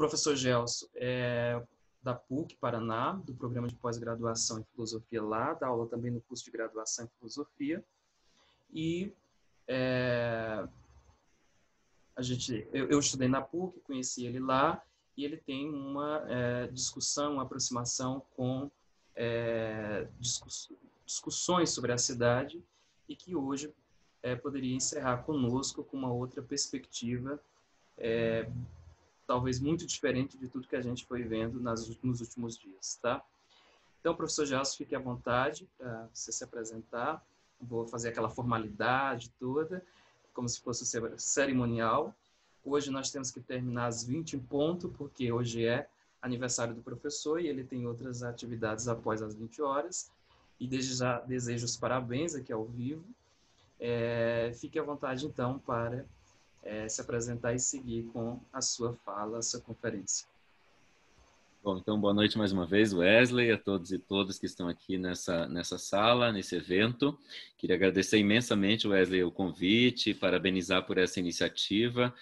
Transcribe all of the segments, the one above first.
professor Gelson é da PUC Paraná, do programa de pós-graduação em filosofia lá, dá aula também no curso de graduação em filosofia. E eu estudei na PUC, conheci ele lá, e ele tem uma discussão, uma aproximação com discussões sobre a cidade, e que hoje poderia encerrar conosco com uma outra perspectiva, talvez muito diferente de tudo que a gente foi vendo nos últimos dias, tá? Então, professor Gelson, fique à vontade para você se apresentar. Vou fazer aquela formalidade toda, como se fosse cerimonial. Hoje nós temos que terminar às 20 em ponto, porque hoje é aniversário do professor e ele tem outras atividades após as 20 horas. E desde já desejo os parabéns aqui ao vivo. Fique à vontade, então, para se apresentar e seguir com a sua fala, a sua conferência. Bom, então boa noite mais uma vez, Wesley, a todos e todas que estão aqui nessa sala, nesse evento. Queria agradecer imensamente, Wesley, o convite, parabenizar por essa iniciativa.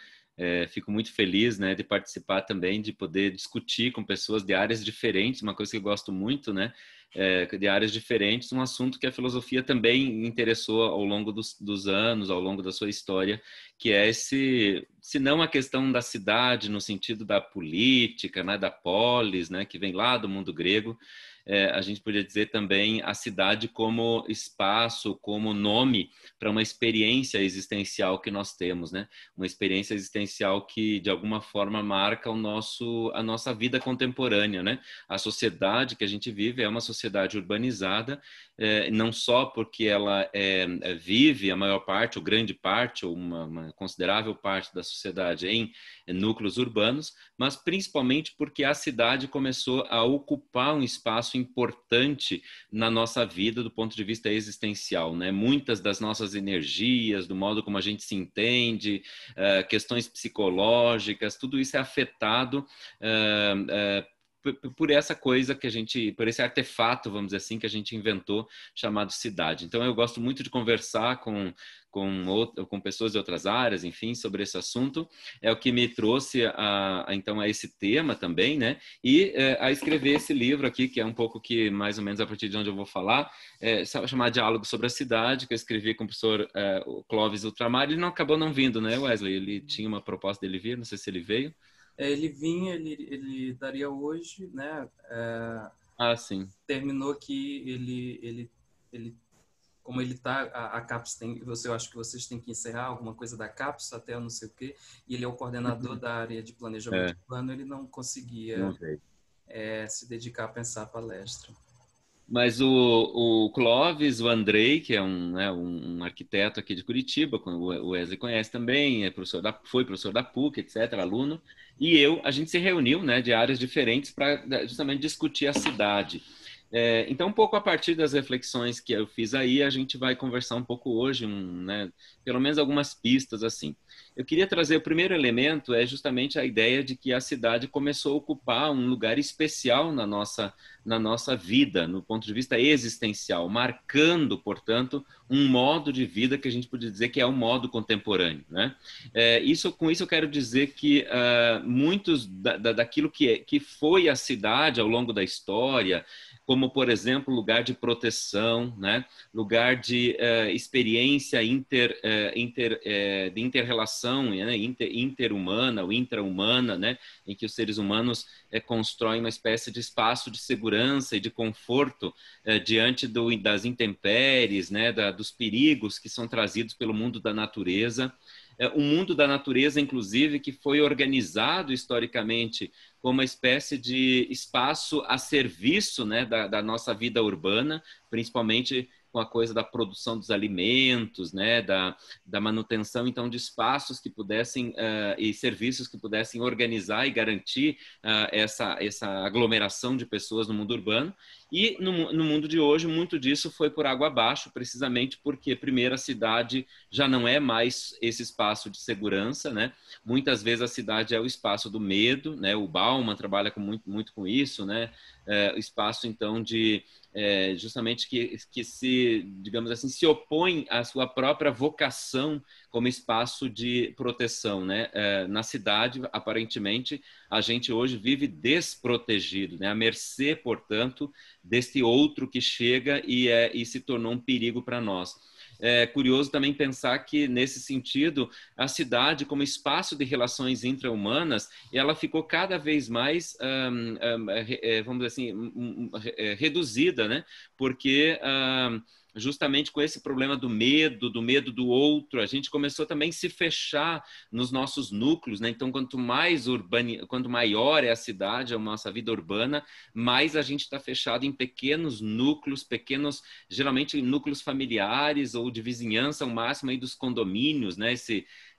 Fico muito feliz, né, de participar também, de poder discutir com pessoas de áreas diferentes, uma coisa que eu gosto muito, né, de áreas diferentes, um assunto que a filosofia também interessou ao longo dos anos, ao longo da sua história, que é se não a questão da cidade no sentido da política, né, da polis, né, que vem lá do mundo grego, a gente podia dizer também a cidade como espaço, como nome para uma experiência existencial que nós temos, né? Uma experiência existencial que, de alguma forma, marca a nossa vida contemporânea, né? A sociedade que a gente vive é uma sociedade urbanizada, não só porque ela vive a maior parte, ou grande parte, ou uma considerável parte da sociedade em núcleos urbanos, mas principalmente porque a cidade começou a ocupar um espaço importante na nossa vida do ponto de vista existencial, né? Muitas das nossas energias, do modo como a gente se entende, questões psicológicas, tudo isso é afetado por essa coisa que por esse artefato, vamos dizer assim, que a gente inventou, chamado cidade. Então, eu gosto muito de conversar com pessoas de outras áreas, enfim, sobre esse assunto. É o que me trouxe então a esse tema também, né? E a escrever esse livro aqui, que é um pouco que, mais ou menos, a partir de onde eu vou falar, chamar Diálogo sobre a Cidade, que eu escrevi com o professor o Clóvis Ultramar. Ele não acabou não vindo, né, Wesley? Ele tinha uma proposta dele vir, não sei se ele veio. Ele vinha, ele daria hoje, né? Sim. Terminou que ele como ele está, a CAPES tem, eu acho que vocês têm que encerrar alguma coisa da CAPES até eu não sei o quê, e ele é o coordenador da área de planejamento urbano, ele não conseguia se dedicar a pensar a palestra. Mas o Clóvis, o Andrei, que é um arquiteto aqui de Curitiba, o Wesley conhece também, foi professor da PUC, etc., aluno, e a gente se reuniu, né, de áreas diferentes para justamente discutir a cidade. Então, um pouco a partir das reflexões que eu fiz aí, a gente vai conversar um pouco hoje, né, pelo menos algumas pistas assim. Eu queria trazer o primeiro elemento, é justamente a ideia de que a cidade começou a ocupar um lugar especial na nossa vida, no ponto de vista existencial, marcando, portanto, um modo de vida que a gente pode dizer que é um modo contemporâneo, né? Com isso eu quero dizer que muitos daquilo que foi a cidade ao longo da história, como, por exemplo, lugar de proteção, né? Lugar de experiência de inter-relação, né? Interhumana ou intra-humana, né? Em que os seres humanos constroem uma espécie de espaço de segurança e de conforto diante das intempéries, né? Dos perigos que são trazidos pelo mundo da natureza. O mundo da natureza, inclusive, que foi organizado historicamente como uma espécie de espaço a serviço, né, da nossa vida urbana, principalmente com a coisa da produção dos alimentos, né, da manutenção, então, de espaços que pudessem, e serviços que pudessem organizar e garantir essa aglomeração de pessoas no mundo urbano. E no mundo de hoje, muito disso foi por água abaixo, precisamente porque, primeiro, a cidade já não é mais esse espaço de segurança, né? Muitas vezes a cidade é o espaço do medo, né? O Bauman trabalha muito com isso, né? O espaço, então, de justamente que se, digamos assim, se opõe à sua própria vocação como espaço de proteção, né? Na cidade, aparentemente, a gente hoje vive desprotegido, né? À mercê, portanto, deste outro que chega e se tornou um perigo para nós. É curioso também pensar que, nesse sentido, a cidade, como espaço de relações intra-humanas, ela ficou cada vez mais, vamos dizer assim, reduzida, né? Porque justamente com esse problema do medo do outro, a gente começou também a se fechar nos nossos núcleos, né? Então, quanto maior é a cidade, a nossa vida urbana, mais a gente está fechado em pequenos núcleos, geralmente núcleos familiares ou de vizinhança, ao máximo aí dos condomínios, né?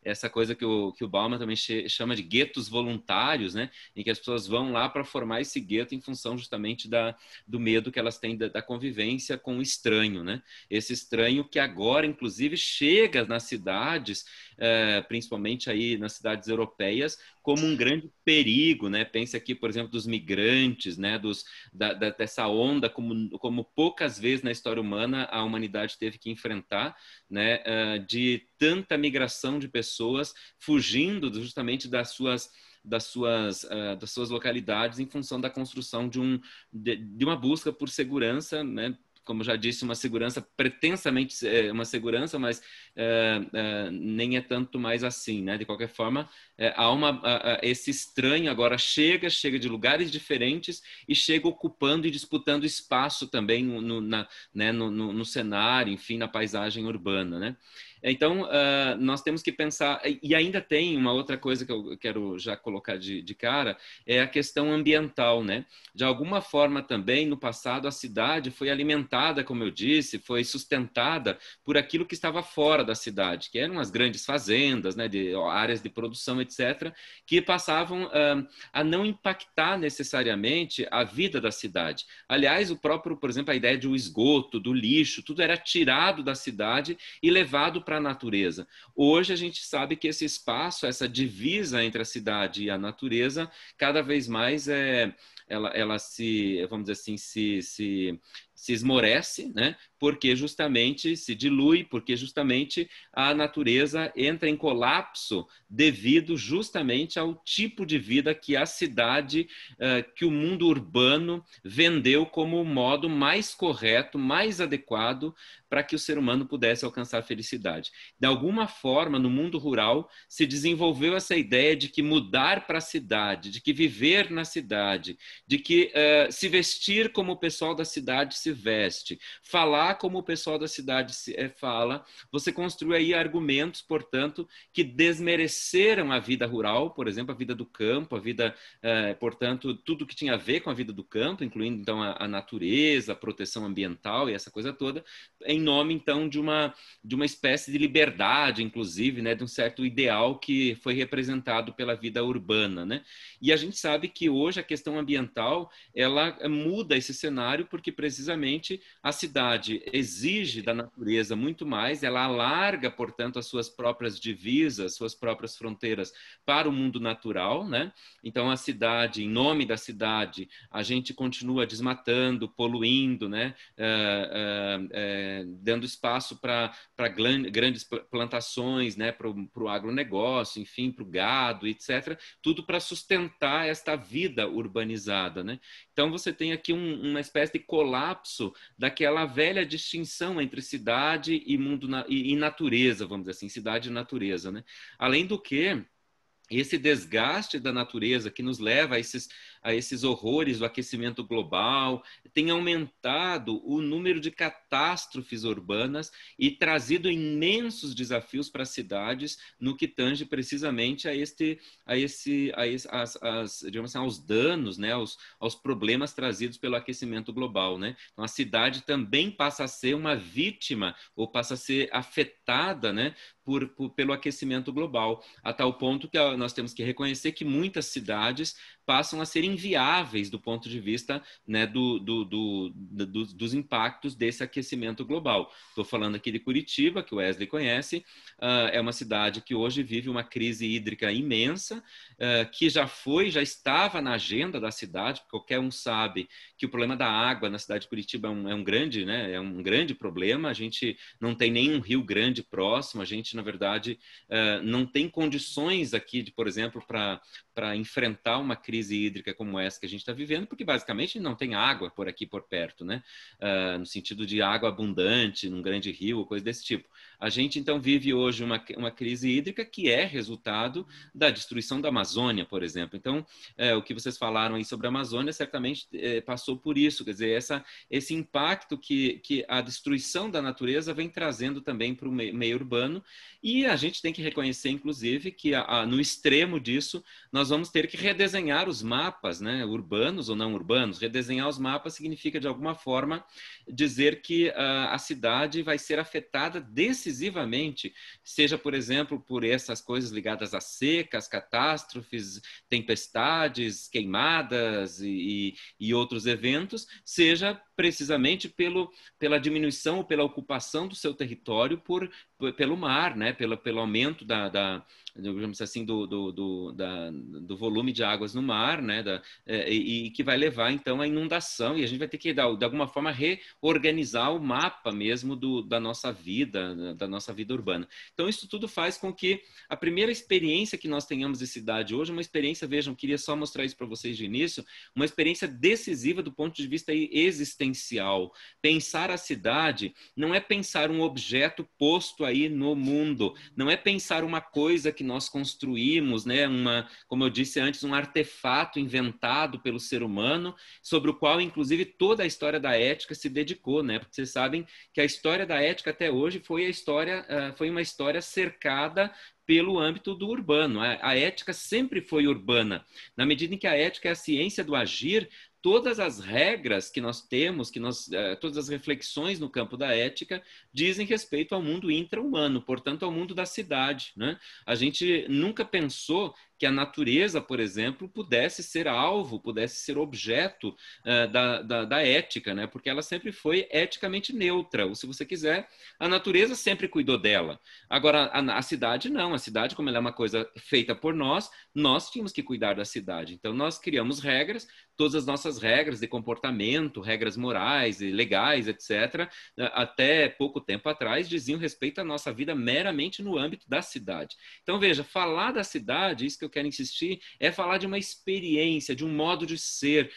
Essa coisa que o Bauman também chama de guetos voluntários, né? Em que as pessoas vão lá para formar esse gueto em função justamente do medo que elas têm da convivência com o estranho, né? Esse estranho que agora, inclusive, chega nas cidades, principalmente aí nas cidades europeias, como um grande perigo, né? Pense aqui, por exemplo, dos migrantes, né? Dessa onda como poucas vezes na história humana a humanidade teve que enfrentar, né? De tanta migração de pessoas fugindo justamente das suas localidades em função da construção de uma busca por segurança, né? Como já disse, uma segurança pretensamente uma segurança, mas nem é tanto mais assim, né? De qualquer forma, esse estranho agora chega de lugares diferentes e chega ocupando e disputando espaço também no cenário, enfim, na paisagem urbana, né? Então, nós temos que pensar, e ainda tem uma outra coisa que eu quero já colocar de cara, é a questão ambiental, né? De alguma forma também, no passado, a cidade foi alimentada, como eu disse, foi sustentada por aquilo que estava fora da cidade, que eram as grandes fazendas, né, de áreas de produção, etc., que passavam a não impactar necessariamente a vida da cidade. Aliás, por exemplo, a ideia de um esgoto, do lixo, tudo era tirado da cidade e levado para a natureza. Hoje a gente sabe que esse espaço, essa divisa entre a cidade e a natureza, cada vez mais ela se, vamos dizer assim, se esmorece, né? Porque justamente se dilui, porque justamente a natureza entra em colapso devido justamente ao tipo de vida que a cidade, que o mundo urbano vendeu como o modo mais correto, mais adequado para que o ser humano pudesse alcançar a felicidade. De alguma forma, no mundo rural, se desenvolveu essa ideia de que mudar para a cidade, de que viver na cidade, de que se vestir como o pessoal da cidade se veste, falar como o pessoal da cidade fala, você construiu aí argumentos, portanto, que desmereceram a vida rural, por exemplo, a vida do campo, a vida, portanto, tudo que tinha a ver com a vida do campo, incluindo, então, a natureza, a proteção ambiental e essa coisa toda, em nome, então, de uma espécie de liberdade, inclusive, né, de um certo ideal que foi representado pela vida urbana, né? E a gente sabe que hoje a questão ambiental, ela muda esse cenário porque precisamente a cidade exige da natureza muito mais, ela alarga, portanto, as suas próprias divisas, suas próprias fronteiras para o mundo natural, né? Então a cidade, em nome da cidade, a gente continua desmatando, poluindo, né? Dando espaço para grandes plantações, né? Para o agronegócio, enfim, para o gado, etc. Tudo para sustentar esta vida urbanizada, né? Então você tem aqui uma espécie de colapso daquela velha distinção entre cidade e mundo e natureza, vamos dizer assim, cidade e natureza, né? Além do que esse desgaste da natureza que nos leva a esses horrores do aquecimento global tem aumentado o número de catástrofes urbanas e trazido imensos desafios para as cidades no que tange precisamente digamos assim, aos danos, né, aos problemas trazidos pelo aquecimento global, né? Então a cidade também passa a ser uma vítima ou passa a ser afetada, né, pelo aquecimento global, a tal ponto que nós temos que reconhecer que muitas cidades passam a ser inviáveis do ponto de vista, né, dos impactos desse aquecimento global. Estou falando aqui de Curitiba, que o Wesley conhece, é uma cidade que hoje vive uma crise hídrica imensa, que já estava na agenda da cidade, porque qualquer um sabe que o problema da água na cidade de Curitiba é um grande problema. A gente não tem nenhum rio grande próximo, a gente, na verdade, não tem condições aqui, por exemplo, para enfrentar uma crise hídrica como essa que a gente está vivendo, porque basicamente não tem água por aqui, por perto, né? No sentido de água abundante, num grande rio, coisa desse tipo. A gente, então, vive hoje uma crise hídrica que é resultado da destruição da Amazônia, por exemplo. Então, o que vocês falaram aí sobre a Amazônia certamente passou por isso, quer dizer, esse impacto que a destruição da natureza vem trazendo também para o meio urbano, e a gente tem que reconhecer, inclusive, que no extremo disso, nós vamos ter que redesenhar os mapas, né, urbanos ou não urbanos. Redesenhar os mapas significa, de alguma forma, dizer que a cidade vai ser afetada decisivamente, seja, por exemplo, por essas coisas ligadas à seca, às catástrofes, tempestades, queimadas e outros eventos, seja precisamente pela diminuição ou pela ocupação do seu território pelo mar, né? Pelo aumento digamos assim, do volume de águas no mar, né? E que vai levar, então, à inundação, e a gente vai ter que, de alguma forma, reorganizar o mapa mesmo da nossa vida urbana. Então, isso tudo faz com que a primeira experiência que nós tenhamos de cidade hoje, uma experiência, vejam, queria só mostrar isso para vocês de início, uma experiência decisiva do ponto de vista existencial. Pensar a cidade não é pensar um objeto posto aí no mundo, não é pensar uma coisa que nós construímos, né? Como eu disse antes, um artefato inventado pelo ser humano, sobre o qual, inclusive, toda a história da ética se dedicou, né? Porque vocês sabem que a história da ética até hoje foi uma história cercada pelo âmbito do urbano. A ética sempre foi urbana. Na medida em que a ética é a ciência do agir, todas as regras que nós temos, todas as reflexões no campo da ética dizem respeito ao mundo intra-humano, portanto, ao mundo da cidade, né? A gente nunca pensou que a natureza, por exemplo, pudesse ser alvo, pudesse ser objeto da ética, né? Porque ela sempre foi eticamente neutra, ou, se você quiser, a natureza sempre cuidou dela. Agora, a cidade não. A cidade, como ela é uma coisa feita por nós tínhamos que cuidar da cidade. Então, nós criamos regras, todas as nossas regras de comportamento, regras morais e legais, etc., até pouco tempo atrás, diziam respeito à nossa vida meramente no âmbito da cidade. Então, veja, falar da cidade, isso que eu quero insistir, é falar de uma experiência, de um modo de ser,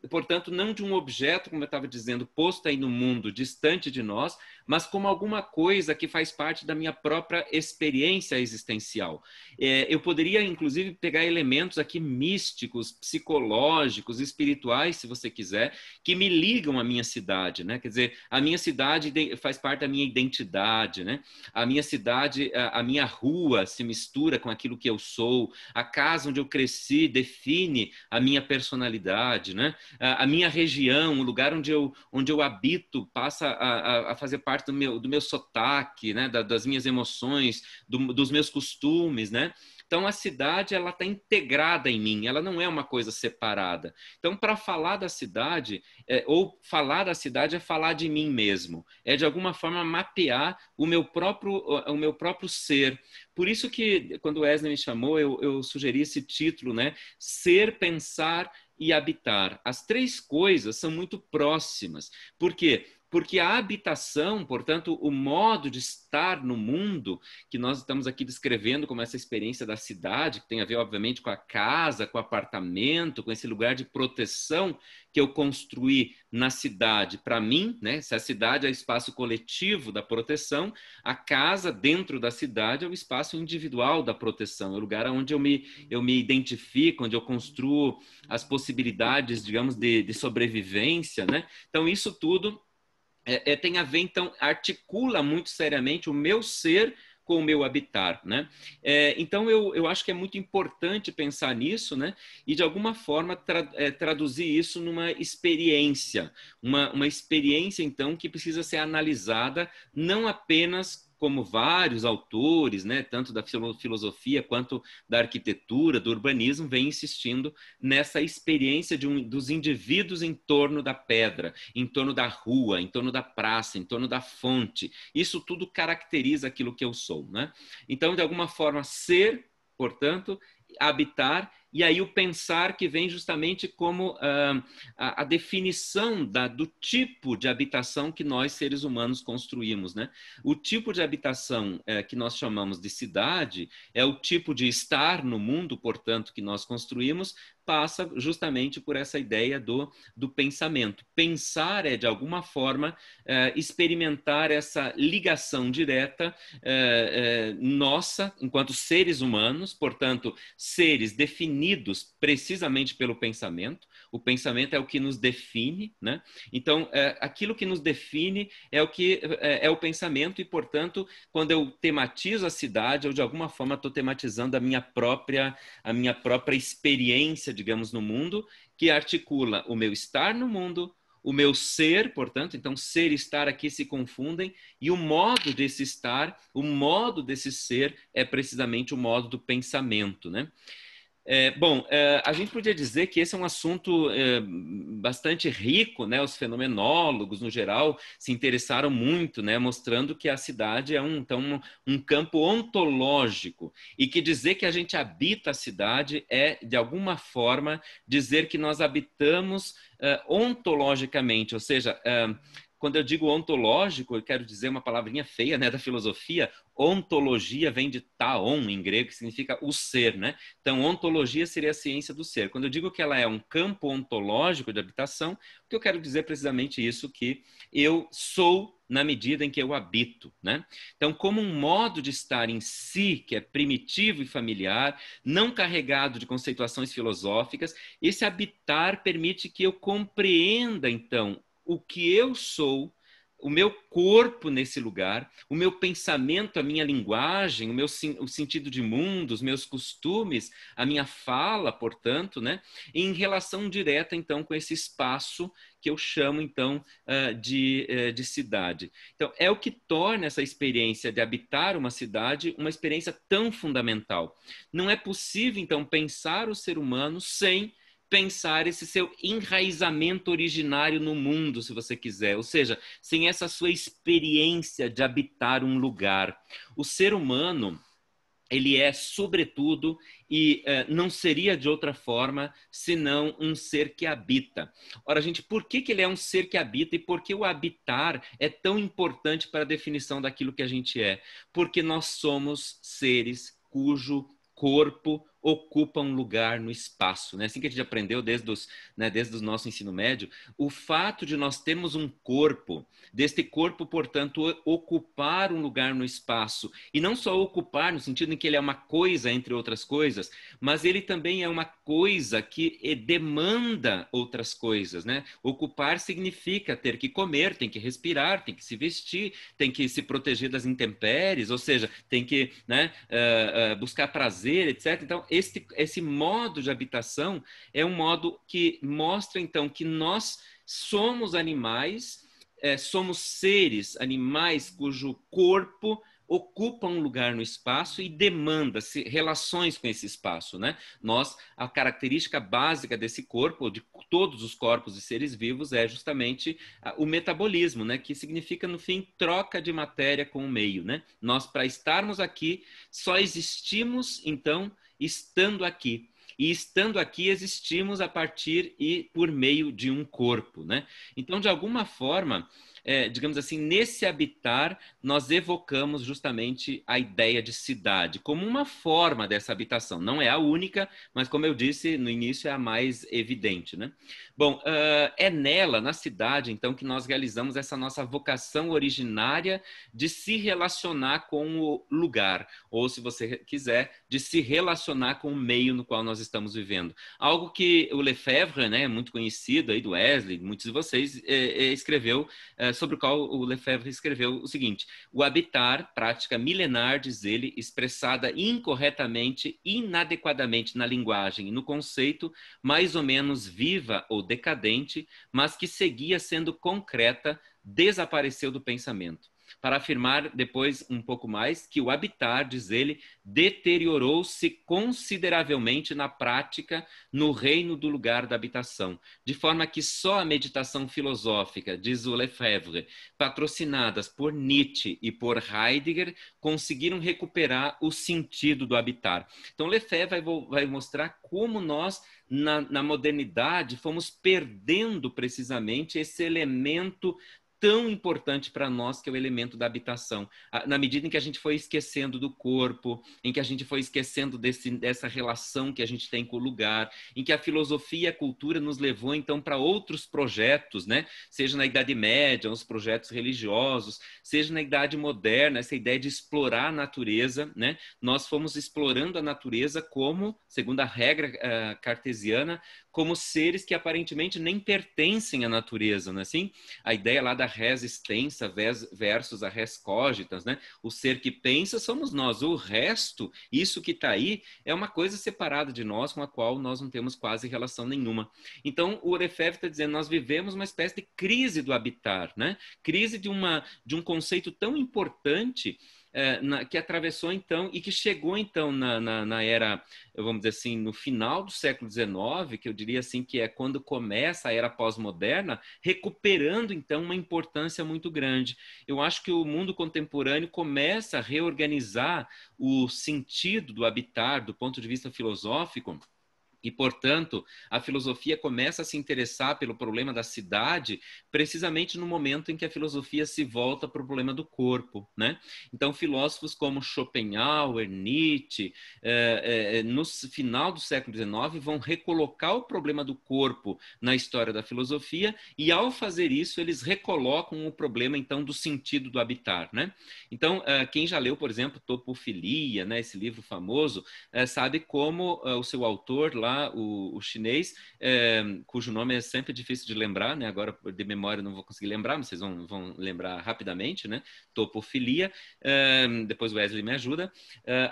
portanto, não de um objeto, como eu estava dizendo, posto aí no mundo, distante de nós, mas como alguma coisa que faz parte da minha própria experiência existencial. Eu poderia, inclusive, pegar elementos aqui místicos, psicológicos, espirituais, se você quiser, que me ligam à minha cidade, né? Quer dizer, a minha cidade faz parte da minha identidade, né? A minha cidade, a minha rua se mistura com aquilo que eu sou, a casa onde eu cresci define a minha personalidade, né? A minha região, o lugar onde eu habito passa a fazer parte do meu sotaque, né? Das minhas emoções, dos meus costumes, né? Então, a cidade, ela está integrada em mim, ela não é uma coisa separada. Então, para falar da cidade, ou falar da cidade é falar de mim mesmo, é de alguma forma mapear o meu próprio ser. Por isso que, quando o Wesley me chamou, eu sugeri esse título, né? Ser, pensar e habitar. As três coisas são muito próximas. Por quê? Porque a habitação, portanto, o modo de estar no mundo, que nós estamos aqui descrevendo como essa experiência da cidade, que tem a ver, obviamente, com a casa, com o apartamento, com esse lugar de proteção que eu construí na cidade para mim, né? Se a cidade é o espaço coletivo da proteção, a casa dentro da cidade é o espaço individual da proteção, é o lugar onde eu me identifico, onde eu construo as possibilidades, digamos, de sobrevivência, né? Então, isso tudo tem a ver, então, articula muito seriamente o meu ser com o meu habitar, né? Então, eu acho que é muito importante pensar nisso, né? E, de alguma forma, traduzir isso numa experiência. Uma experiência, então, que precisa ser analisada não apenas como vários autores, né, tanto da filosofia quanto da arquitetura, do urbanismo, vêm insistindo nessa experiência dos indivíduos em torno da pedra, em torno da rua, em torno da praça, em torno da fonte. Isso tudo caracteriza aquilo que eu sou, né? Então, de alguma forma, ser, portanto, habitar, e aí o pensar que vem justamente como a definição do tipo de habitação que nós, seres humanos, construímos, né? O tipo de habitação que nós chamamos de cidade é o tipo de estar no mundo, portanto, que nós construímos, passa justamente por essa ideia do pensamento. Pensar é, de alguma forma, experimentar essa ligação direta nossa, enquanto seres humanos, portanto, seres definidos precisamente pelo pensamento. O pensamento é o que nos define, né? Então, aquilo que nos define é o que é o pensamento, e, portanto, quando eu tematizo a cidade, eu de alguma forma estou tematizando a minha própria experiência, digamos, no mundo, que articula o meu estar no mundo, o meu ser, portanto, então ser e estar aqui se confundem, e o modo desse estar, o modo desse ser é precisamente o modo do pensamento, né? A gente podia dizer que esse é um assunto bastante rico, né? Os fenomenólogos, no geral, se interessaram muito, né? Mostrando que a cidade é um campo ontológico, e que dizer que a gente habita a cidade é, de alguma forma, dizer que nós habitamos ontologicamente, ou seja, quando eu digo ontológico, eu quero dizer uma palavrinha feia, né, da filosofia. Ontologia vem de taon, em grego, que significa o ser, né? Então, ontologia seria a ciência do ser. Quando eu digo que ela é um campo ontológico de habitação, o que eu quero dizer é precisamente isso, que eu sou na medida em que eu habito, né? Então, como um modo de estar em si, que é primitivo e familiar, não carregado de conceituações filosóficas, esse habitar permite que eu compreenda, então, o que eu sou, o meu corpo nesse lugar, o meu pensamento, a minha linguagem, o sentido de mundo, os meus costumes, a minha fala, portanto, né, em relação direta, então, com esse espaço que eu chamo, então, de cidade. Então, é o que torna essa experiência de habitar uma cidade uma experiência tão fundamental. Não é possível, então, pensar o ser humano sem pensar esse seu enraizamento originário no mundo, se você quiser, ou seja, sem essa sua experiência de habitar um lugar. O ser humano, ele é, sobretudo, e não seria de outra forma, senão um ser que habita. Ora, gente, por que ele é um ser que habita, e por que o habitar é tão importante para a definição daquilo que a gente é? Porque nós somos seres cujo corpo ocupa um lugar no espaço, né? Assim que a gente aprendeu desde o nosso ensino médio, o fato de nós termos um corpo, deste corpo, portanto, ocupar um lugar no espaço, e não só ocupar no sentido em que ele é uma coisa entre outras coisas, mas ele também é uma coisa que demanda outras coisas, né? Ocupar significa ter que comer, tem que respirar, tem que se vestir, tem que se proteger das intempéries, ou seja, tem que, né, buscar prazer, etc. Então, esse modo de habitação é um modo que mostra, então, que nós somos animais, somos seres, animais cujo corpo ocupa um lugar no espaço e demanda-se relações com esse espaço, né? A característica básica desse corpo, de todos os corpos de seres vivos, é justamente o metabolismo, né? Que significa, no fim, troca de matéria com o meio, né? Nós, para estarmos aqui, só existimos, então, estando aqui. E estando aqui, existimos a partir e por meio de um corpo, né? Então, de alguma forma, digamos assim, nesse habitar, nós evocamos justamente a ideia de cidade como uma forma dessa habitação. Não é a única, mas, como eu disse no início, é a mais evidente, né? Bom, é nela, na cidade, então, que nós realizamos essa nossa vocação originária de se relacionar com o lugar, ou, se você quiser, de se relacionar com o meio no qual nós estamos vivendo. Algo que o Lefebvre, né, muito conhecido aí do Wesley, muitos de vocês, escreveu, sobre o qual o Lefebvre escreveu o seguinte: o habitar, prática milenar, diz ele, expressada incorretamente, inadequadamente na linguagem e no conceito, mais ou menos viva ou decadente, mas que seguia sendo concreta, desapareceu do pensamento. para afirmar depois um pouco mais que o habitar, diz ele, deteriorou-se consideravelmente na prática no reino do lugar da habitação, de forma que só a meditação filosófica, diz o Lefebvre, patrocinadas por Nietzsche e por Heidegger, conseguiram recuperar o sentido do habitar. Então Lefebvre vai mostrar como nós, na modernidade, fomos perdendo precisamente esse elemento tão importante para nós, que é o elemento da habitação. Na medida em que a gente foi esquecendo do corpo, em que a gente foi esquecendo dessa relação que a gente tem com o lugar, em que a filosofia e a cultura nos levou, então, para outros projetos, né? Seja na Idade Média, os projetos religiosos, seja na Idade Moderna, essa ideia de explorar a natureza, né? Nós fomos explorando a natureza como, segundo a regra cartesiana, como seres que aparentemente nem pertencem à natureza, não é assim? A ideia lá da res extensa versus a res cogitas, né? O ser que pensa somos nós, o resto, isso que está aí, é uma coisa separada de nós, com a qual nós não temos quase relação nenhuma. Então, o Lefebvre está dizendo, nós vivemos uma espécie de crise do habitar, né? Crise de um conceito tão importante que atravessou então e que chegou então na era, vamos dizer assim, no final do século XIX, que eu diria assim que é quando começa a era pós-moderna, recuperando então uma importância muito grande. Eu acho que o mundo contemporâneo começa a reorganizar o sentido do habitar do ponto de vista filosófico. E, portanto, a filosofia começa a se interessar pelo problema da cidade precisamente no momento em que a filosofia se volta para o problema do corpo, né? Então, filósofos como Schopenhauer, Nietzsche, no final do século XIX, vão recolocar o problema do corpo na história da filosofia e, ao fazer isso, eles recolocam o problema, então, do sentido do habitar, né? Então, quem já leu, por exemplo, Topofilia, né, esse livro famoso, sabe como o seu autor lá, o chinês, cujo nome é sempre difícil de lembrar, né? Agora de memória não vou conseguir lembrar, mas vocês vão lembrar rapidamente, né? Topofilia, depois o Wesley me ajuda.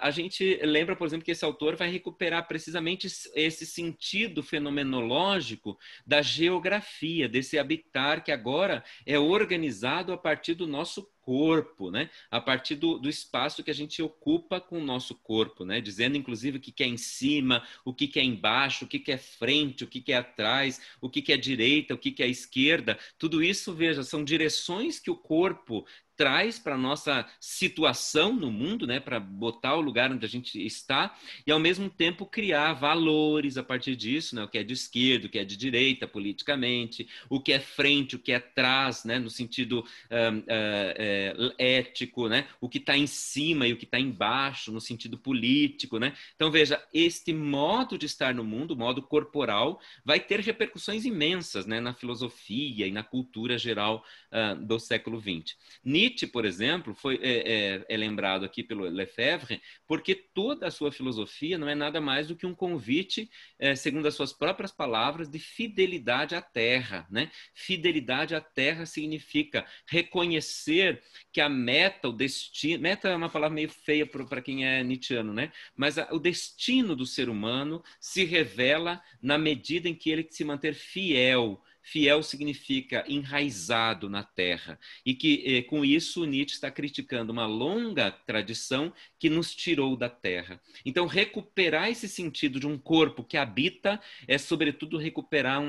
A gente lembra, por exemplo, que esse autor vai recuperar precisamente esse sentido fenomenológico da geografia, desse habitar que agora é organizado a partir do nosso corpo, né? A partir do espaço que a gente ocupa com o nosso corpo, né? Dizendo, inclusive, o que é em cima, o que é embaixo, o que é frente, o que é atrás, o que é direita, o que é esquerda. Tudo isso, veja, são direções que o corpo traz para a nossa situação no mundo, né, para botar o lugar onde a gente está e, ao mesmo tempo, criar valores a partir disso, né, o que é de esquerda, o que é de direita politicamente, o que é frente, o que é atrás, né, no sentido ético, né, o que está em cima e o que está embaixo, no sentido político, né. Então, veja, este modo de estar no mundo, o modo corporal, vai ter repercussões imensas, né, na filosofia e na cultura geral do século XX. Nietzsche, por exemplo, é lembrado aqui pelo Lefebvre, porque toda a sua filosofia não é nada mais do que um convite, segundo as suas próprias palavras, de fidelidade à terra, né? Fidelidade à terra significa reconhecer que a meta, o destino... Meta é uma palavra meio feia para quem é nietzschiano, né? Mas o destino do ser humano se revela na medida em que ele se manter fiel. Fiel significa enraizado na terra. E que, com isso, Nietzsche está criticando uma longa tradição que nos tirou da terra. Então, recuperar esse sentido de um corpo que habita é, sobretudo, recuperar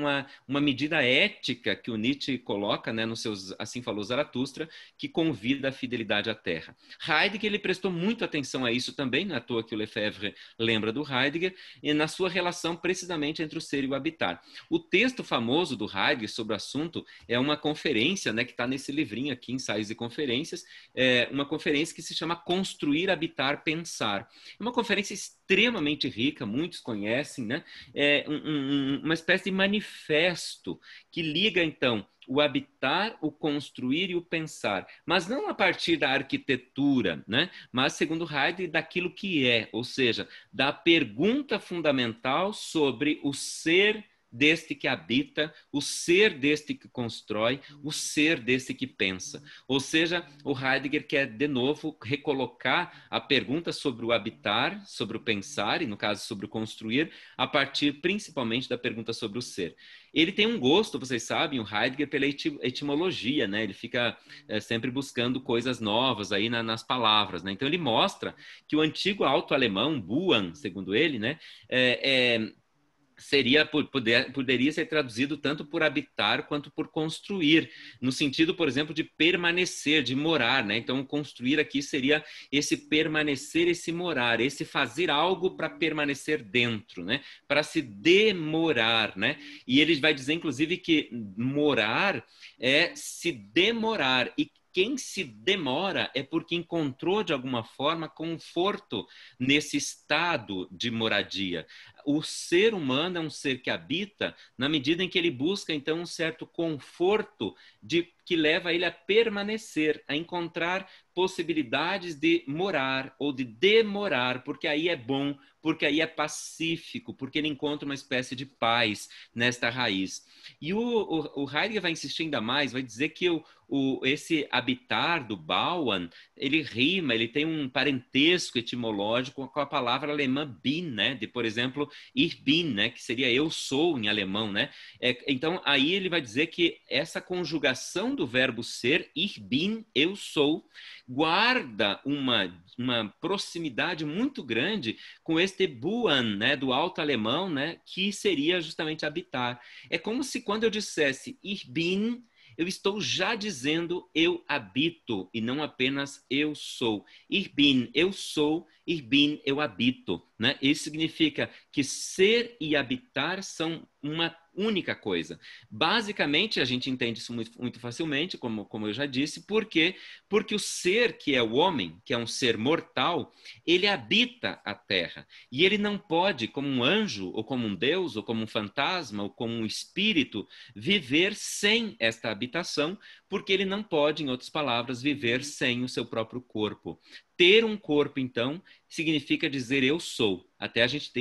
uma medida ética que o Nietzsche coloca, né, nos seus Assim Falou Zaratustra, que convida a fidelidade à terra. Heidegger, ele prestou muito atenção a isso também, não é à toa que o Lefebvre lembra do Heidegger, e na sua relação precisamente entre o ser e o habitar. O texto famoso do Heidegger sobre o assunto é uma conferência, né, que está nesse livrinho aqui, Ensaios e Conferências, uma conferência que se chama Construir, Habitar, Pensar. É uma conferência extremamente rica, muitos conhecem, né? Uma espécie de manifesto que liga, então, o habitar, o construir e o pensar, mas não a partir da arquitetura, né? Mas, segundo Heidegger, daquilo que é, ou seja, da pergunta fundamental sobre o ser deste que habita, o ser deste que constrói, o ser deste que pensa. Ou seja, o Heidegger quer, de novo, recolocar a pergunta sobre o habitar, sobre o pensar, e no caso sobre o construir, a partir principalmente da pergunta sobre o ser. Ele tem um gosto, vocês sabem, o Heidegger, pela etimologia, né? Ele fica sempre buscando coisas novas aí nas palavras, né? Então ele mostra que o antigo alto-alemão, Buan, segundo ele, né? Poderia ser traduzido tanto por habitar quanto por construir, no sentido, por exemplo, de permanecer, de morar, né? Então, construir aqui seria esse permanecer, esse morar, esse fazer algo para permanecer dentro, né? Para se demorar, né? E ele vai dizer, inclusive, que morar é se demorar, e quem se demora é porque encontrou, de alguma forma, conforto nesse estado de moradia. O ser humano é um ser que habita na medida em que ele busca, então, um certo conforto que leva ele a permanecer, a encontrar possibilidades de morar ou de demorar, porque aí é bom, porque aí é pacífico, porque ele encontra uma espécie de paz nesta raiz. E o Heidegger vai insistir ainda mais, vai dizer que esse habitar do Bauern, ele rima, ele tem um parentesco etimológico com a palavra alemã bin, né? De, por exemplo, ich bin, né? Que seria eu sou em alemão, né? Então, aí ele vai dizer que essa conjugação do verbo ser, ich bin, eu sou, guarda uma proximidade muito grande com este Buan, né? Do alto alemão, né? Que seria justamente habitar. É como se quando eu dissesse ich bin, eu estou já dizendo eu habito e não apenas eu sou. Ich bin, eu sou, ich bin, eu habito, né? Isso significa que ser e habitar são uma única coisa. Basicamente, a gente entende isso muito facilmente, como eu já disse, por quê? Porque o ser que é o homem, que é um ser mortal, ele habita a terra. E ele não pode, como um anjo, ou como um deus, ou como um fantasma, ou como um espírito, viver sem esta habitação, porque ele não pode, em outras palavras, viver sem o seu próprio corpo. Ter um corpo, então, significa dizer eu sou. Até a gente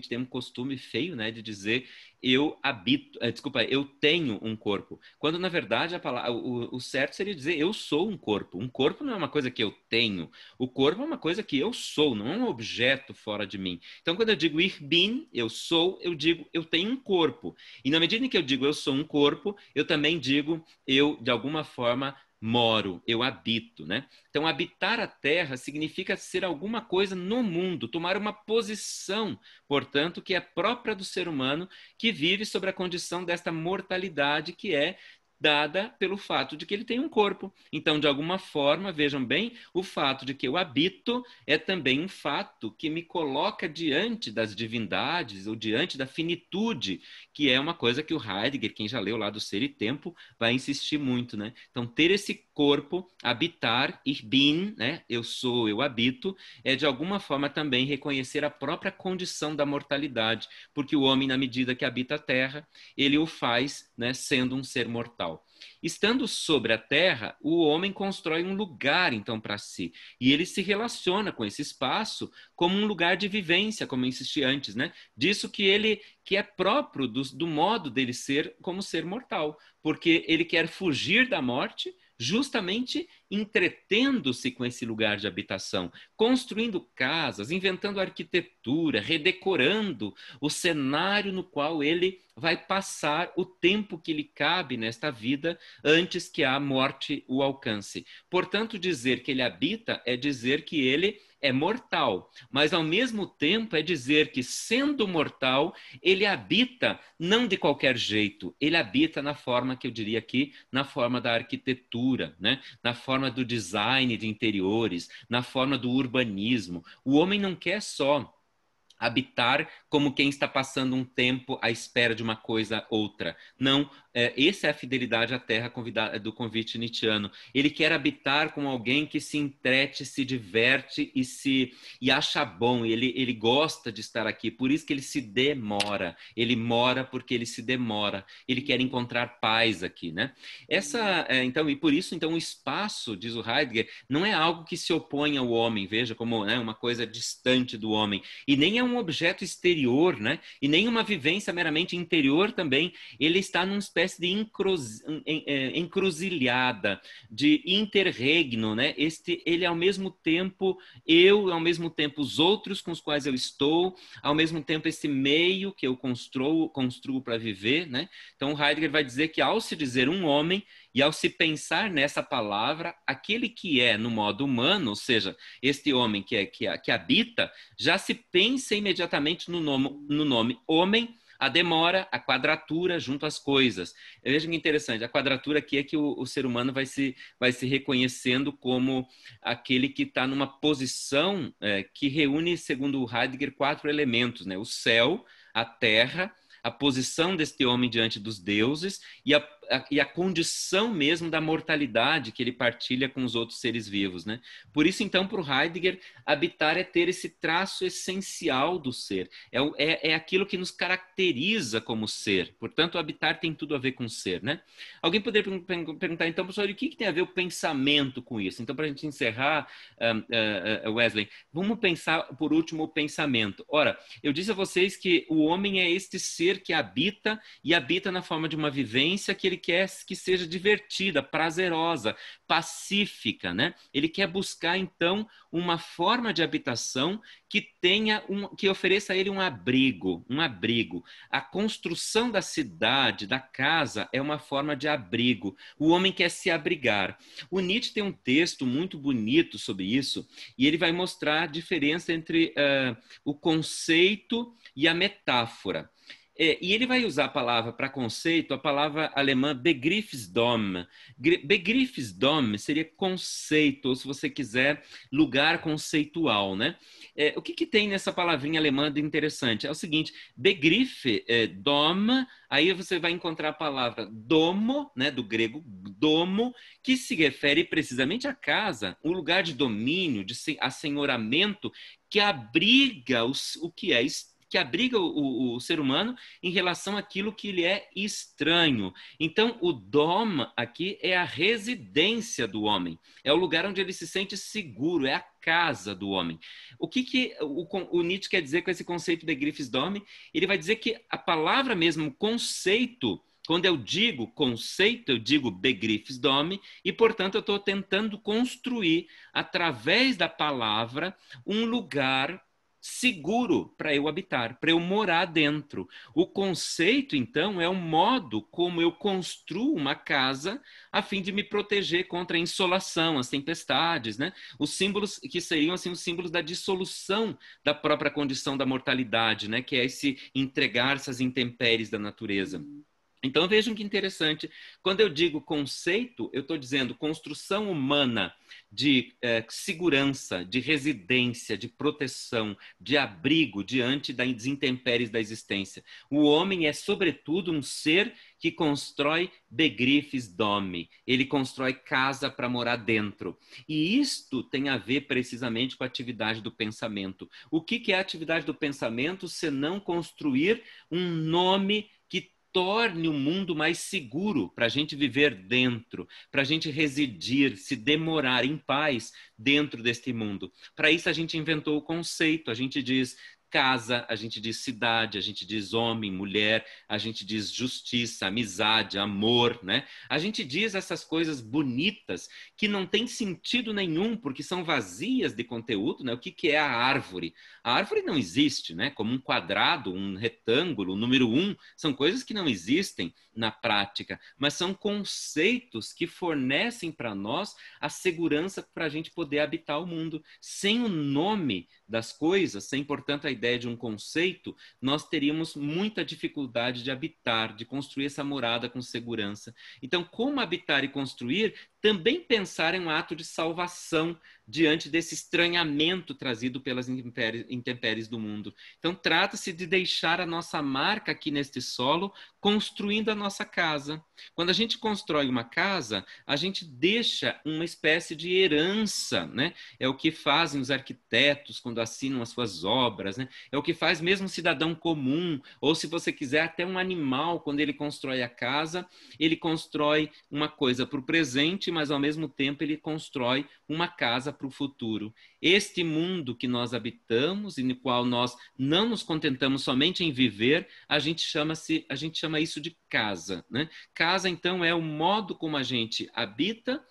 tem um costume feio, né, de dizer eu habito, eu tenho um corpo. Quando, na verdade, o certo seria dizer eu sou um corpo. Um corpo não é uma coisa que eu tenho. O corpo é uma coisa que eu sou, não é um objeto fora de mim. Então, quando eu digo ich bin, eu sou, eu digo eu tenho um corpo. E na medida em que eu digo eu sou um corpo, eu também digo eu, de alguma forma, moro, eu habito, né? Então, habitar a terra significa ser alguma coisa no mundo, tomar uma posição, portanto, que é própria do ser humano, que vive sobre a condição desta mortalidade que é dada pelo fato de que ele tem um corpo. Então, de alguma forma, vejam bem, o fato de que eu habito é também um fato que me coloca diante das divindades ou diante da finitude, que é uma coisa que o Heidegger, quem já leu lá do Ser e Tempo, vai insistir muito, né? Então, ter esse corpo, habitar, ich bin, né? Eu sou, eu habito, é de alguma forma também reconhecer a própria condição da mortalidade, porque o homem, na medida que habita a terra, ele o faz, né, sendo um ser mortal. Estando sobre a terra, o homem constrói um lugar, então, para si. E ele se relaciona com esse espaço como um lugar de vivência, como eu insisti antes, né? Disso que é próprio do modo dele ser como ser mortal. Porque ele quer fugir da morte, justamente entretendo-se com esse lugar de habitação, construindo casas, inventando arquitetura, redecorando o cenário no qual ele vai passar o tempo que lhe cabe nesta vida antes que a morte o alcance. Portanto, dizer que ele habita é dizer que ele é mortal, mas ao mesmo tempo é dizer que, sendo mortal, ele habita não de qualquer jeito, ele habita na forma que eu diria aqui, na forma da arquitetura, né? Na forma do design de interiores, na forma do urbanismo. O homem não quer só habitar como quem está passando um tempo à espera de uma coisa outra. Não, essa é a fidelidade à terra do convite nietzschiano. Ele quer habitar com alguém que se entrete, se diverte e acha bom, ele gosta de estar aqui, por isso que ele se demora. Ele mora porque ele se demora. Ele quer encontrar paz aqui, né? Então, e por isso, então, o espaço, diz o Heidegger, não é algo que se opõe ao homem, veja como, né, uma coisa distante do homem, e nem é um um objeto exterior, né? E nem uma vivência meramente interior também. Ele está numa espécie de encruzilhada, de interregno, né? Ele é ao mesmo tempo eu, ao mesmo tempo os outros com os quais eu estou, ao mesmo tempo esse meio que eu construo para viver, né? Então Heidegger vai dizer que ao se dizer um homem e ao se pensar nessa palavra, aquele que é no modo humano, ou seja, este homem que habita, já se pensa imediatamente no nome homem, a demora, a quadratura junto às coisas. Veja que interessante, a quadratura aqui é que o ser humano vai se reconhecendo como aquele que está numa posição que reúne, segundo Heidegger, 4 elementos, né? O céu, a terra, a posição deste homem diante dos deuses e a condição mesmo da mortalidade que ele partilha com os outros seres vivos, né? Por isso, então, para o Heidegger, habitar é ter esse traço essencial do ser. É aquilo que nos caracteriza como ser. Portanto, habitar tem tudo a ver com ser, né? Alguém poderia perguntar, então, professor, o que tem a ver o pensamento com isso? Então, para a gente encerrar, Wesley, vamos pensar, por último, o pensamento. Ora, eu disse a vocês que o homem é este ser que habita e habita na forma de uma vivência que ele quer que seja divertida, prazerosa, pacífica, né? Ele quer buscar, então, uma forma de habitação que ofereça a ele um abrigo. A construção da cidade, da casa, é uma forma de abrigo. O homem quer se abrigar. O Nietzsche tem um texto muito bonito sobre isso, e ele vai mostrar a diferença entre o conceito e a metáfora. E ele vai usar a palavra para conceito, a palavra alemã Begriffsdom. Begriffsdom seria conceito, ou se você quiser, lugar conceitual, né? O que tem nessa palavrinha alemã de interessante? É o seguinte, Begriff, Dom, aí você vai encontrar a palavra domo, né, do grego domo, que se refere precisamente à casa, um lugar de domínio, de assenhoramento, que abriga que abriga o ser humano em relação àquilo que lhe é estranho. Então, o dom aqui é a residência do homem, é o lugar onde ele se sente seguro, é a casa do homem. O que o Nietzsche quer dizer com esse conceito de Begriffsdom? Ele vai dizer que a palavra mesmo, conceito, quando eu digo conceito, eu digo Begriffsdom, e, portanto, eu estou tentando construir, através da palavra, um lugar seguro para eu habitar, para eu morar dentro. O conceito, então, é um modo como eu construo uma casa a fim de me proteger contra a insolação, as tempestades, né? Os símbolos que seriam assim os símbolos da dissolução da própria condição da mortalidade, né? Que é esse entregar-se às intempéries da natureza. Então, vejam que interessante. Quando eu digo conceito, eu estou dizendo construção humana de segurança, de residência, de proteção, de abrigo diante das intempéries da existência. O homem é, sobretudo, um ser que constrói Begriffsdom. Ele constrói casa para morar dentro. E isto tem a ver precisamente com a atividade do pensamento. O que é a atividade do pensamento, senão construir um nome que torne o mundo mais seguro para a gente viver dentro, para a gente residir, se demorar em paz dentro deste mundo. Para isso a gente inventou o conceito, a gente diz casa, a gente diz cidade, a gente diz homem, mulher, a gente diz justiça, amizade, amor, né? A gente diz essas coisas bonitas que não tem sentido nenhum, porque são vazias de conteúdo, né? O que é a árvore? A árvore não existe, né? Como um quadrado, um retângulo, um número 1, são coisas que não existem na prática, mas são conceitos que fornecem para nós a segurança para a gente poder habitar o mundo. Sem o nome das coisas, sem, portanto, a ideia de um conceito, nós teríamos muita dificuldade de habitar, de construir essa morada com segurança. Então, como habitar e construir, também pensar em um ato de salvação diante desse estranhamento trazido pelas intempéries do mundo. Então, trata-se de deixar a nossa marca aqui neste solo, construindo a nossa casa. Quando a gente constrói uma casa, a gente deixa uma espécie de herança, né? É o que fazem os arquitetos quando assinam as suas obras, né? É o que faz mesmo um cidadão comum, ou se você quiser, até um animal, quando ele constrói a casa, ele constrói uma coisa para o presente, mas ao mesmo tempo ele constrói uma casa para o futuro. este mundo que nós habitamos e no qual nós não nos contentamos somente em viver, a gente chama isso de casa, né? Casa, então, é o modo como a gente habita,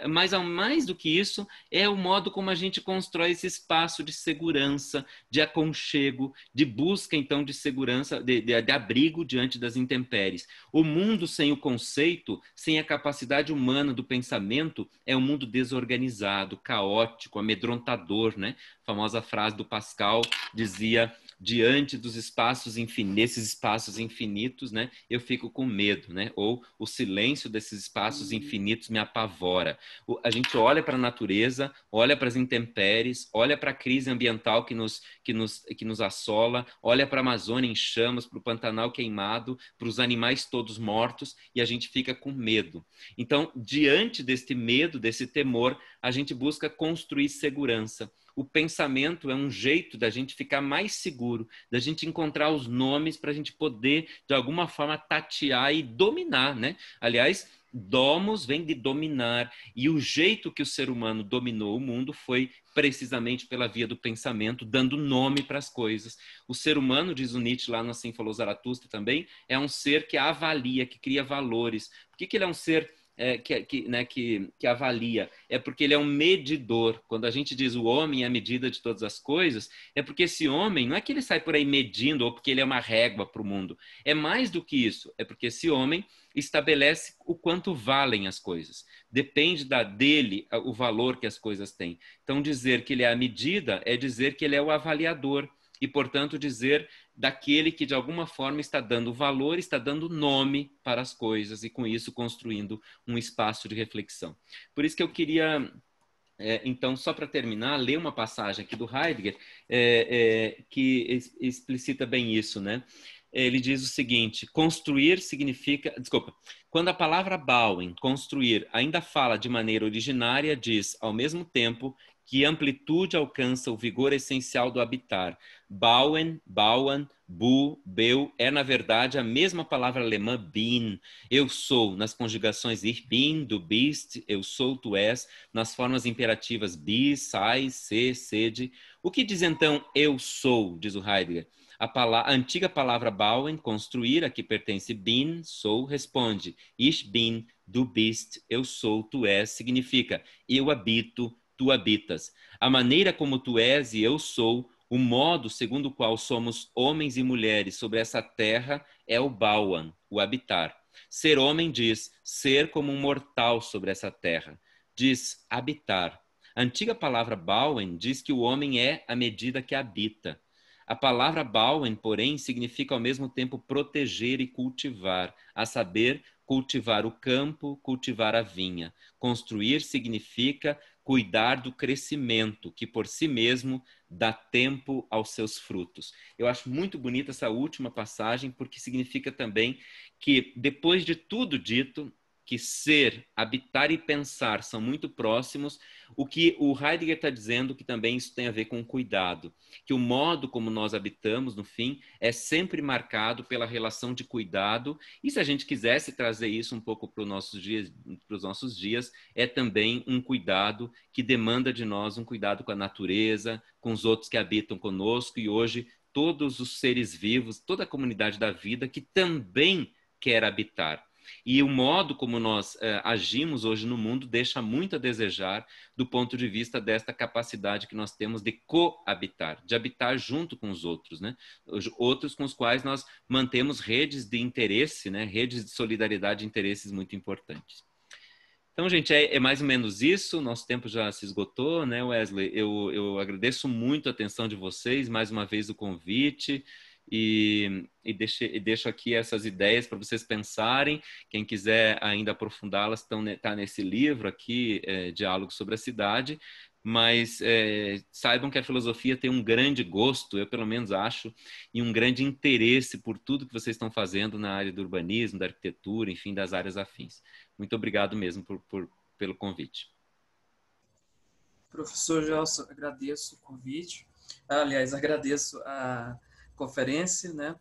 mas ao mais do que isso, é o modo como a gente constrói esse espaço de segurança, de aconchego, de busca, então, de segurança, de abrigo diante das intempéries. O mundo sem o conceito, sem a capacidade humana do pensamento, é um mundo desorganizado, caótico, amedrontador, né? A famosa frase do Pascal dizia: diante dos espaços infinitos, esses espaços infinitos, né, eu fico com medo, né? Ou o silêncio desses espaços infinitos me apavora. A gente olha para a natureza, olha para as intempéries, olha para a crise ambiental que nos assola, olha para a Amazônia em chamas, para o Pantanal queimado, para os animais todos mortos, e a gente fica com medo. Então, diante deste medo, desse temor, a gente busca construir segurança. O pensamento é um jeito da gente ficar mais seguro, da gente encontrar os nomes para a gente poder, de alguma forma, tatear e dominar, né? Aliás, domos vem de dominar, e o jeito que o ser humano dominou o mundo foi precisamente pela via do pensamento, dando nome para as coisas. O ser humano, diz o Nietzsche lá no Assim Falou Zaratustra também, é um ser que avalia, que cria valores. Por que ele é um ser que avalia? É porque ele é um medidor. Quando a gente diz o homem é a medida de todas as coisas, é porque esse homem, não é que ele sai por aí medindo ou porque ele é uma régua para o mundo. É mais do que isso. É porque esse homem estabelece o quanto valem as coisas. Depende dele o valor que as coisas têm. Então, dizer que ele é a medida é dizer que ele é o avaliador. E, portanto, dizer daquele que, de alguma forma, está dando valor, está dando nome para as coisas e, com isso, construindo um espaço de reflexão. Por isso que eu queria, então, só para terminar, ler uma passagem aqui do Heidegger que explicita bem isso, né? Ele diz o seguinte: construir significa... Desculpa. Quando a palavra Bauen, construir, ainda fala de maneira originária, diz, ao mesmo tempo, que amplitude alcança o vigor essencial do habitar. Bauen, Bauen, Bu, Beu, é na verdade a mesma palavra alemã bin, eu sou, nas conjugações ich bin, du bist, eu sou, tu és, nas formas imperativas bis, sei, se, sede. O que diz então eu sou, diz o Heidegger? A antiga palavra Bauen, construir, a que pertence bin, sou, responde ich bin, du bist, eu sou, tu és, significa eu habito, tu habitas. A maneira como tu és e eu sou, o modo segundo o qual somos homens e mulheres sobre essa terra é o Bauen, o habitar. Ser homem diz ser como um mortal sobre essa terra. Diz habitar. A antiga palavra Bauen diz que o homem é a medida que habita. A palavra Bauen, porém, significa ao mesmo tempo proteger e cultivar, a saber, cultivar o campo, cultivar a vinha. Construir significa cuidar do crescimento, que por si mesmo dá tempo aos seus frutos. Eu acho muito bonita essa última passagem, porque significa também que, depois de tudo dito, que ser, habitar e pensar são muito próximos, o que o Heidegger está dizendo que também isso tem a ver com cuidado, que o modo como nós habitamos, no fim, é sempre marcado pela relação de cuidado, e se a gente quisesse trazer isso um pouco para os nossos dias, é também um cuidado que demanda de nós um cuidado com a natureza, com os outros que habitam conosco, e hoje todos os seres vivos, toda a comunidade da vida que também quer habitar. E o modo como nós agimos hoje no mundo deixa muito a desejar do ponto de vista desta capacidade que nós temos de coabitar, de habitar junto com os outros, né? Os outros com os quais nós mantemos redes de interesse, né? Redes de solidariedade e interesses muito importantes. Então, gente, é mais ou menos isso. Nosso tempo já se esgotou, né, Wesley? Eu agradeço muito a atenção de vocês, mais uma vez o convite. E deixo aqui essas ideias para vocês pensarem. Quem quiser ainda aprofundá-las está nesse livro aqui, Diálogo sobre a Cidade. Mas saibam que a filosofia tem um grande gosto, eu pelo menos acho, e um grande interesse por tudo que vocês estão fazendo na área do urbanismo, da arquitetura, enfim, das áreas afins. Muito obrigado mesmo pelo convite. Professor Gelson, agradeço o convite. Aliás, agradeço a conferência, né?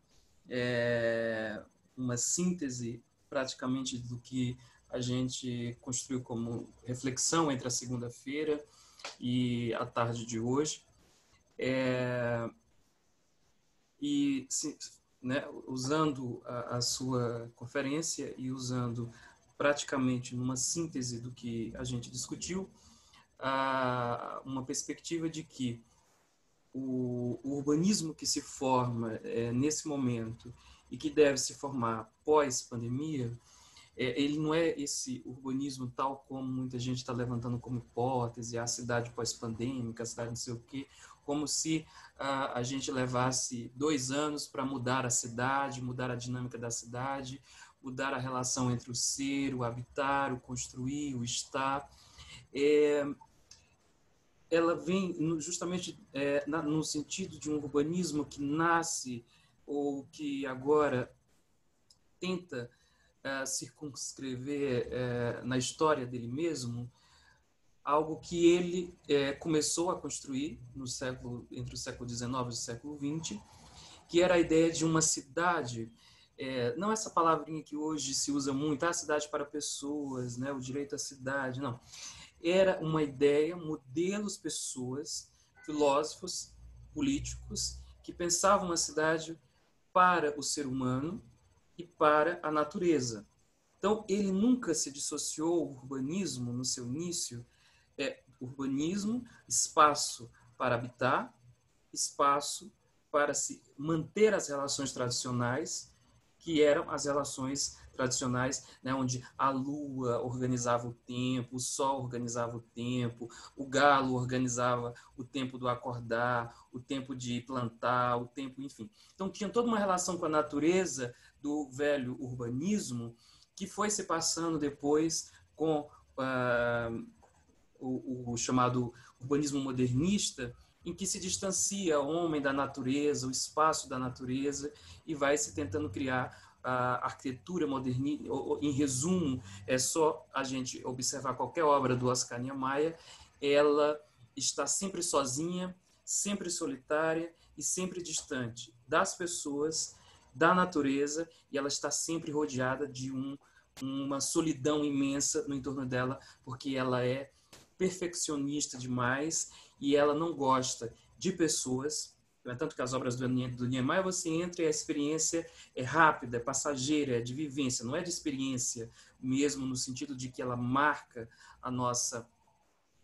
Uma síntese praticamente do que a gente construiu como reflexão entre a segunda-feira e a tarde de hoje. E né, usando a sua conferência e usando praticamente numa síntese do que a gente discutiu, uma perspectiva de que o urbanismo que se forma nesse momento e que deve se formar pós-pandemia, ele não é esse urbanismo tal como muita gente está levantando como hipótese, a cidade pós-pandêmica, a cidade não sei o quê, como se a gente levasse 2 anos para mudar a cidade, mudar a dinâmica da cidade, mudar a relação entre o ser, o habitar, o construir, o estar. Ela vem justamente no sentido de um urbanismo que nasce ou que agora tenta circunscrever na história dele mesmo algo que ele começou a construir entre o século XIX e o século XX, que era a ideia de uma cidade, não essa palavrinha que hoje se usa muito, a cidade para pessoas, né, o direito à cidade, não. Era uma ideia, modelos, pessoas, filósofos, políticos, que pensavam a cidade para o ser humano e para a natureza. Então, ele nunca se dissociou o urbanismo no seu início, urbanismo, espaço para habitar, espaço para se manter as relações tradicionais, que eram as relações tradicionais, né, onde a lua organizava o tempo, o sol organizava o tempo, o galo organizava o tempo do acordar, o tempo de plantar, o tempo, enfim. Então, tinha toda uma relação com a natureza do velho urbanismo que foi se passando depois com o chamado urbanismo modernista, em que se distancia o homem da natureza, o espaço da natureza, e vai se tentando criar a arquitetura modernista. Em resumo, é só a gente observar qualquer obra do Oscar Niemeyer, ela está sempre sozinha, sempre solitária e sempre distante das pessoas, da natureza, e ela está sempre rodeada de uma solidão imensa no entorno dela, porque ela é perfeccionista demais e ela não gosta de pessoas. Tanto que as obras do Niemeyer, você entra e a experiência é rápida, é passageira, é de vivência, não é de experiência mesmo, no sentido de que ela marca a nossa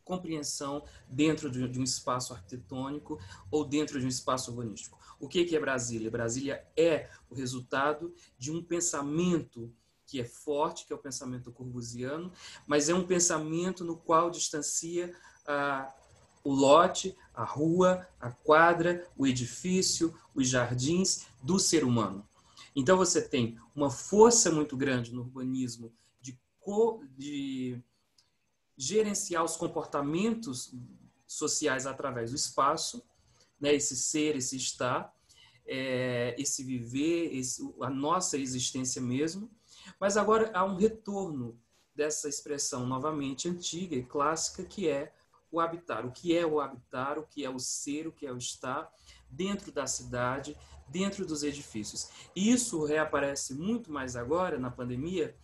compreensão dentro de um espaço arquitetônico ou dentro de um espaço urbanístico. O que é Brasília? Brasília é o resultado de um pensamento que é forte, que é o pensamento corbusiano, mas é um pensamento no qual distancia o lote, a rua, a quadra, o edifício, os jardins do ser humano. Então você tem uma força muito grande no urbanismo de gerenciar os comportamentos sociais através do espaço, né? Esse ser, esse estar, esse viver, a nossa existência mesmo. Mas agora há um retorno dessa expressão novamente antiga e clássica, que é o habitar. O que é o habitar, o que é o ser, o que é o estar dentro da cidade, dentro dos edifícios. E isso reaparece muito mais agora, na pandemia,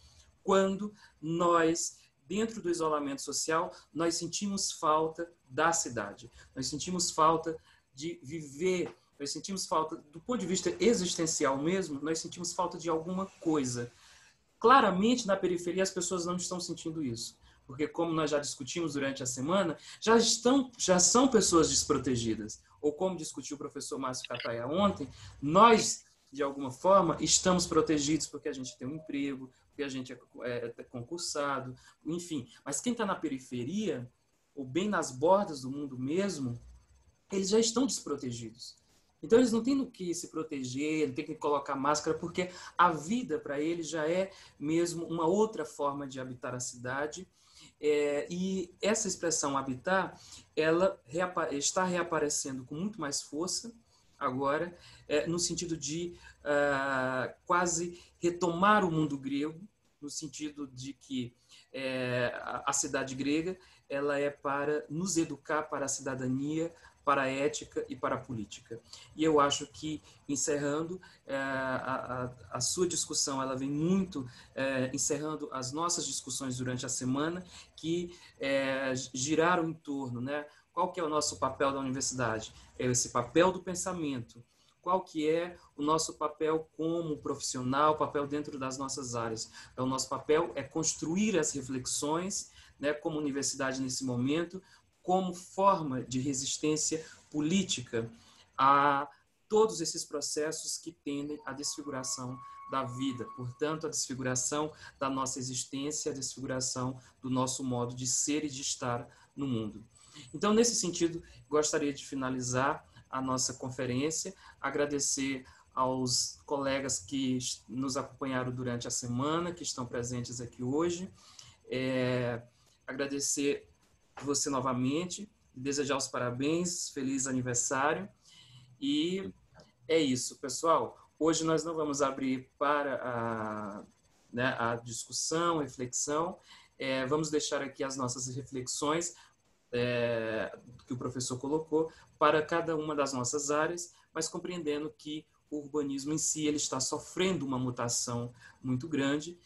quando nós, dentro do isolamento social, nós sentimos falta da cidade. Nós sentimos falta de viver, nós sentimos falta, do ponto de vista existencial mesmo, nós sentimos falta de alguma coisa. Claramente, na periferia, as pessoas não estão sentindo isso. Porque, como nós já discutimos durante a semana, já são pessoas desprotegidas. Ou, como discutiu o professor Márcio Cataia ontem, nós, de alguma forma, estamos protegidos porque a gente tem um emprego, porque a gente é concursado, enfim. Mas quem está na periferia, ou bem nas bordas do mundo mesmo, eles já estão desprotegidos. Então, eles não têm no que se proteger, não têm que colocar máscara, porque a vida para eles já é mesmo uma outra forma de habitar a cidade. E essa expressão habitar, ela está reaparecendo com muito mais força agora, no sentido de quase retomar o mundo grego, no sentido de que a cidade grega ela é para nos educar para a cidadania, para a ética e para a política. E eu acho que, encerrando, a sua discussão, ela vem muito encerrando as nossas discussões durante a semana, que giraram em torno, né? Qual que é o nosso papel da universidade? É esse papel do pensamento. Qual que é o nosso papel como profissional, papel dentro das nossas áreas? Então, o nosso papel é construir as reflexões, né, como universidade nesse momento, como forma de resistência política a todos esses processos que tendem à desfiguração da vida, portanto, a desfiguração da nossa existência, a desfiguração do nosso modo de ser e de estar no mundo. Então, nesse sentido, gostaria de finalizar a nossa conferência, agradecer aos colegas que nos acompanharam durante a semana, que estão presentes aqui hoje, agradecer você novamente, desejar os parabéns, feliz aniversário, e é isso, pessoal. Hoje nós não vamos abrir para a discussão, reflexão, vamos deixar aqui as nossas reflexões que o professor colocou para cada uma das nossas áreas, mas compreendendo que o urbanismo em si ele está sofrendo uma mutação muito grande,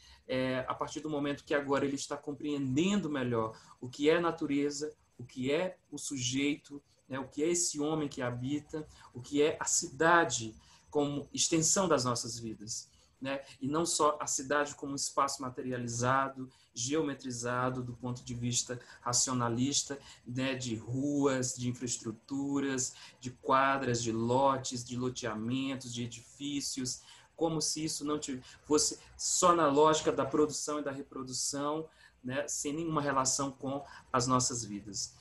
a partir do momento que agora ele está compreendendo melhor o que é natureza, o que é o sujeito, né, o que é esse homem que habita, o que é a cidade como extensão das nossas vidas, né? E não só a cidade como um espaço materializado, geometrizado do ponto de vista racionalista, né, de ruas, de infraestruturas, de quadras, de lotes, de loteamentos, de edifícios, como se isso não fosse só na lógica da produção e da reprodução, né, sem nenhuma relação com as nossas vidas.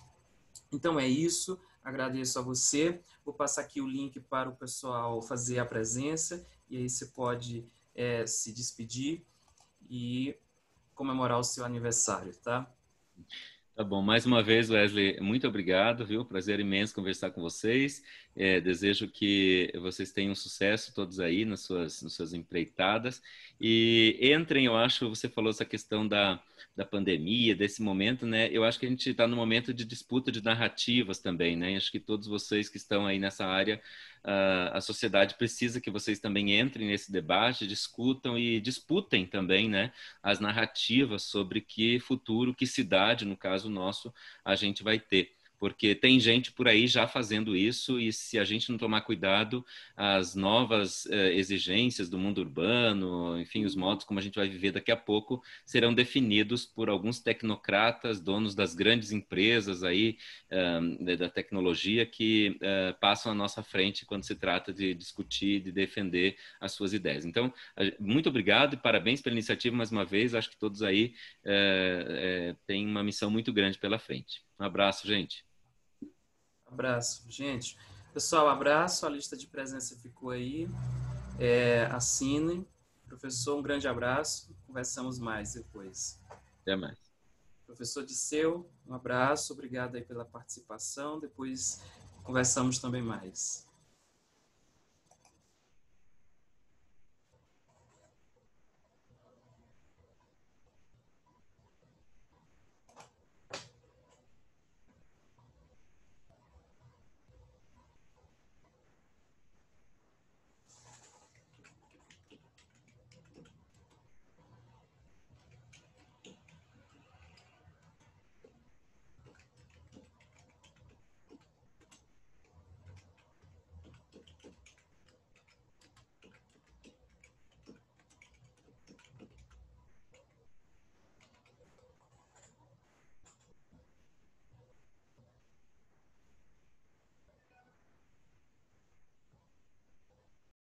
Então é isso, agradeço a você, vou passar aqui o link para o pessoal fazer a presença, e aí você pode se despedir e comemorar o seu aniversário, tá? Tá bom, mais uma vez, Wesley, muito obrigado, viu? Prazer imenso conversar com vocês. Desejo que vocês tenham sucesso todos aí nas suas empreitadas. E entrem, eu acho, você falou essa questão da pandemia, desse momento, né? Eu acho que a gente está no momento de disputa de narrativas também, né? Acho que todos vocês que estão aí nessa área, a sociedade precisa que vocês também entrem nesse debate, discutam e disputem também, né? As narrativas sobre que futuro, que cidade, no caso nosso, a gente vai ter. Porque tem gente por aí já fazendo isso e se a gente não tomar cuidado, as novas exigências do mundo urbano, enfim, os modos como a gente vai viver daqui a pouco serão definidos por alguns tecnocratas, donos das grandes empresas aí da tecnologia que passam à nossa frente quando se trata de discutir, de defender as suas ideias. Então, muito obrigado e parabéns pela iniciativa mais uma vez. Acho que todos aí têm uma missão muito grande pela frente. Um abraço, gente. Abraço, gente. Pessoal, abraço. A lista de presença ficou aí. Assinem. Professor, um grande abraço. Conversamos mais depois. Até mais. Professor Disseu, um abraço. Obrigado aí pela participação. Depois conversamos também mais.